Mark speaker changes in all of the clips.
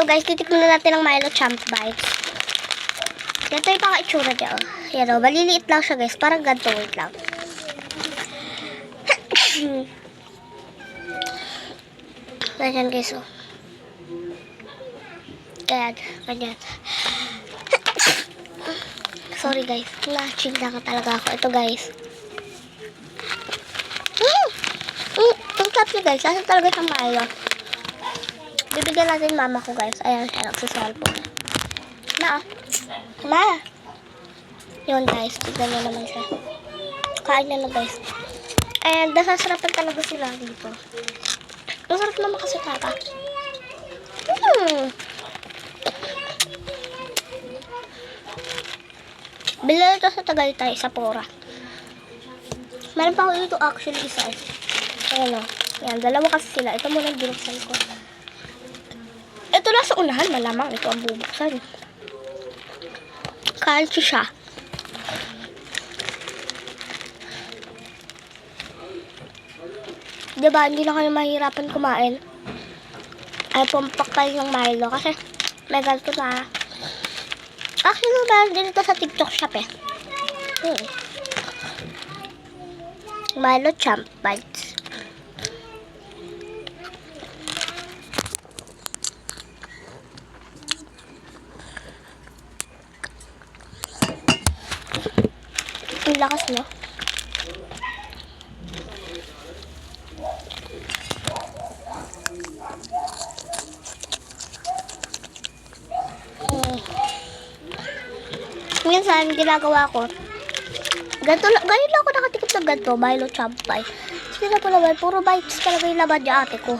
Speaker 1: ito guys, titikman na natin ang Milo Champ Bites. Ganito yung paka-itsura niya. Oh. Yan o, maliliit lang siya guys. Parang ganito, wait lang. Ganyan guys o. Ganyan. Sorry guys, na-chill na ka talaga ako. Ito guys. Ang top niya guys, asa talaga siyang Milo. Bibigyan natin mama ko guys. Ayan siya, nagsasalpon. Ma. Yun guys, tignan niya naman siya. Kain na guys. And nasasarapan talaga sila dito. Ang sarap naman kasi tata. Bilala ito sa Tagaytay, sa Pora. Meron pa ako dito actually isa. Ayan o. Yan, dalawa kasi sila. Ito muna binuksan ko. Ito na sa unahan, malamang. Ito ang bubuksan. Kalsi siya. Diba, hindi na kayo mahirapan kumain. Ay, pumpak tayo ng Milo. Kasi, may ganito na. Actually, meron din ito sa TikTok shop eh. Milo Champ Bites. Ang lakas niya. Minsan, ginagawa ko, ganito lang ako nakatikip ng ganito, Milo Champ Bites. Sila po naman, puro bites talaga yung laban niya ate ko.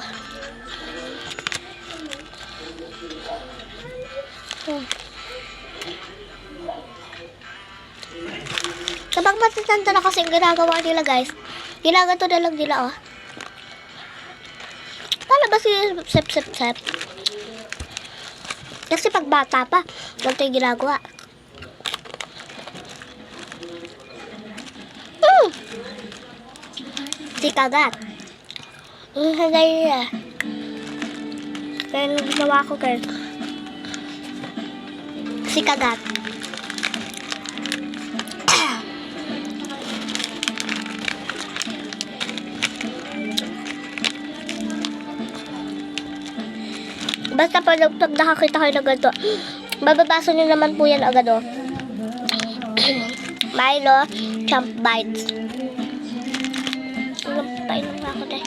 Speaker 1: Kapag matitanda na kasi yung ginagawa nila guys, ginagato na lang nila oh. Paano ba si sep? Kasi pag bata pa, ganito yung ginagawa. Si kagat. Ganyan. Kaya ginawa ko guys. Si kagat. Basta pag nakakita kayo na ganito, bababasa nyo naman po yan agad oh. Milo Champ Bites. Painom na ako deh.